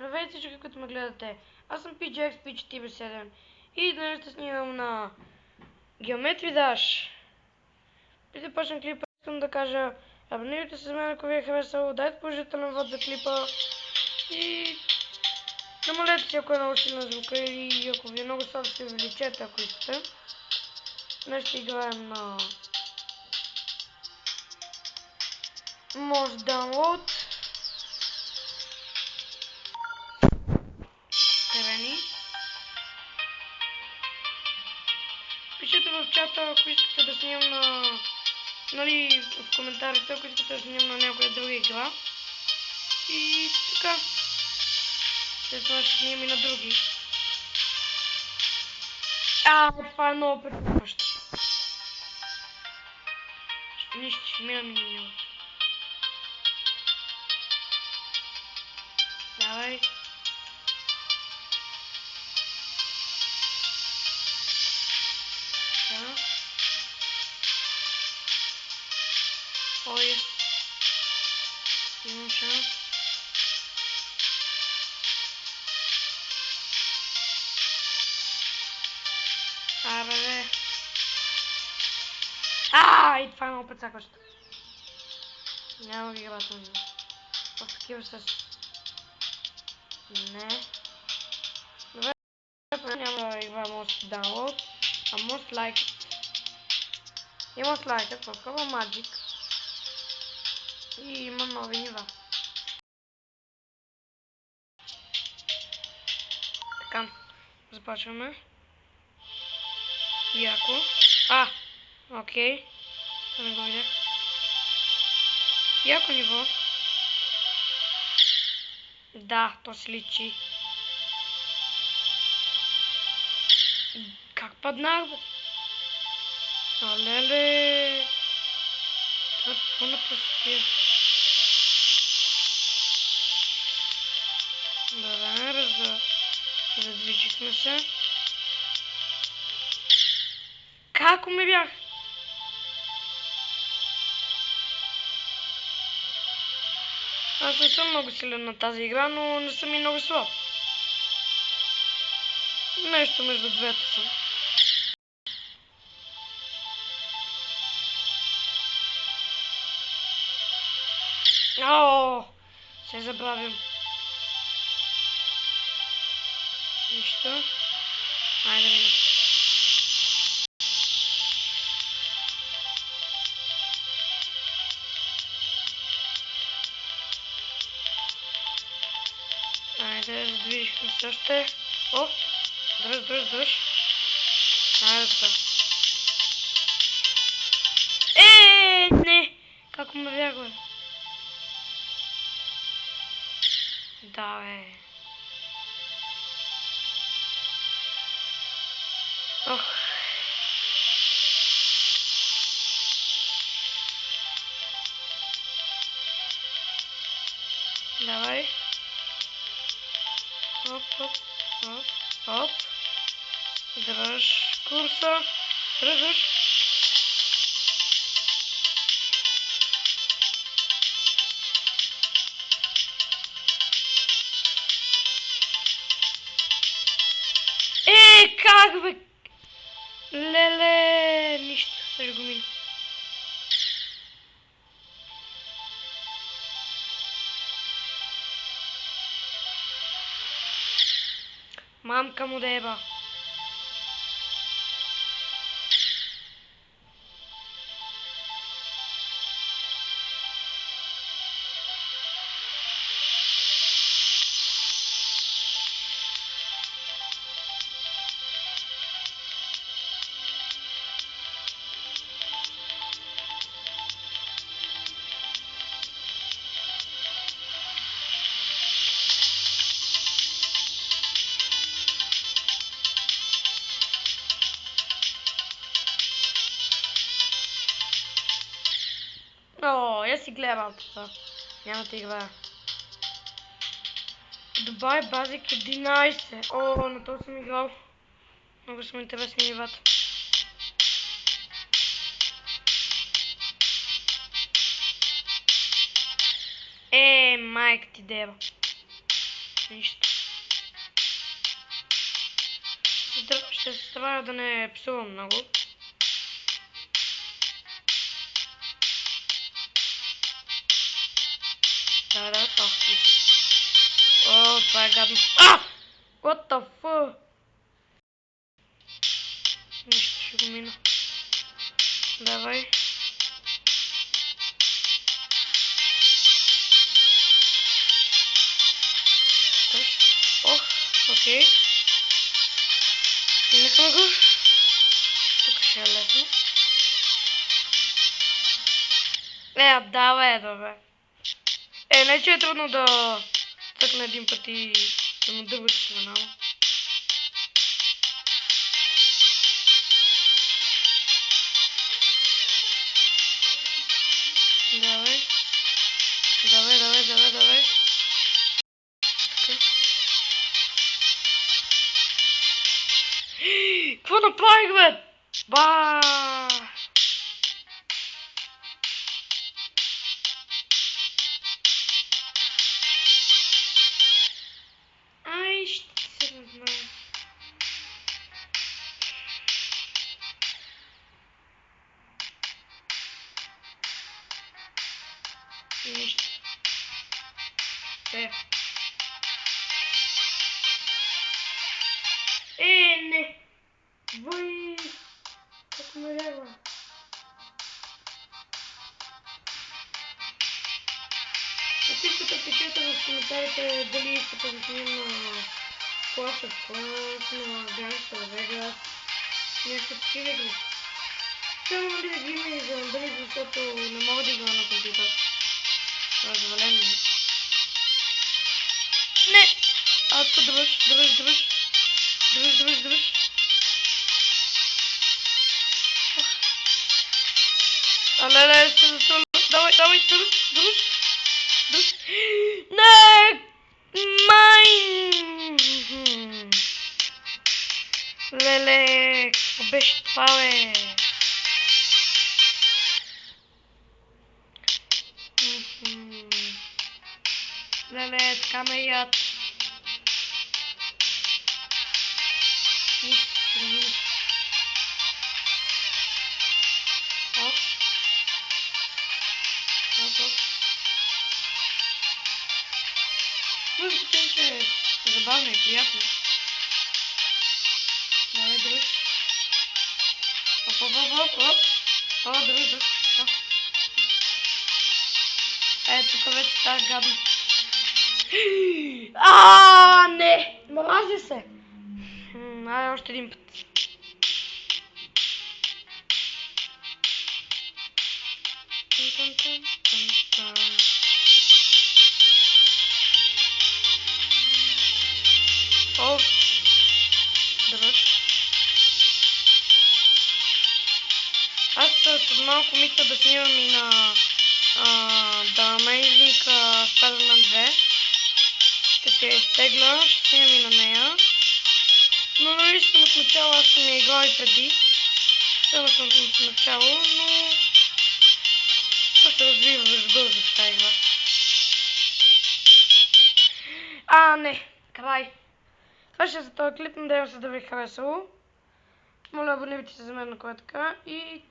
Здравейте всички, които ме гледате. Аз съм PGXP47 и днес ще снимам на Geometry Dash. Преди да почнем клипа, искам да кажа, абонирайте се за мен, ако ви е харесало, дайте положителен вод за клипа и намалете си, ако е много силна звука, и ако ви е много слабо, се увеличете, ако искате. Днес ще играем на Most Download. Терени. Пишете в чата, ако искате да снимам на... Нали, в коментарите, ако искате да снимам на някоя друга игра. И така. След това ще снимам и на други. Това е много притъпващо. Нищо, ще мина минимум. Давай. Да. Ой. Имам шанс. Абе. И това е много прецакващо. Няма ги играта ми. В такива с... Не. Добре, няма да игра Most Download, а Most Like It. И Most Like It пробва Magic. И има нови нива. Така, започваме. Яко. Окей. Това не го видях. Яко ниво. Да, то се личи. Как паднах, бе? Леле. Това е пълна простия. Добре, задвижихме се. Како ме бях? Аз не съм много силен на тази игра, но не съм и много слаб. Нещо между двете съм. Се забравям. Нищо. Айде мина. Айде, задвижихме се още. Дръж. Айде така. Не! Како ме бях, бе? Да, бе. Давай. Оп. Дръж курса. Дръж. Как, бе? Леле, нищо, ще го мина. Мамка му деба. Я си гледам това. Няма да играя. Добавя базик 11. На това съм играл. Много са интересни нивата. Майка ти дева. Нищо. Ще се старая да не псувам много. Да, тохти. О, това е гадно. What the fuck? Нищо, ще го мина. Давай. Окей. Минахме го. Тук ще е лесно. Давай, добре. Не че е трудно да цъкна един път и да му дърбате се веднага. Давай. Давай. Така. Какво направих, бе? Ще се не знам. Нищо. Не! Вой! Как ме рева? Напишете, пишете в коментарите дали искате да снимем на Clash of Clans, на Gangster Vegas, нещо такива игри. Само да ги има и за Android, защото не мога да игра на компютър. Развален ми. Не! Дръж. Леле, ще застрелям. Давай, дръж. Не! Майн! Леле, какво беше това, бе? Леле, така ме яд. Музиката че е забавна и приятна. Давай, дръж. Дръж. Тук вече става гадно. Не! Мрази се! Айде още един път. Дръж. Аз след малко мисля да снимам и на The Amazing Spider-Man 2. Ще се изтегля, ще снимам и на нея. Но нали съм от начало, аз съм я играл и преди. Съм от начало, но то се развива бързо в тази игра. Не, край. Това ще е за този клип, надявам се да ви е харесало. Моля, абонирайте се за мен, ако е така и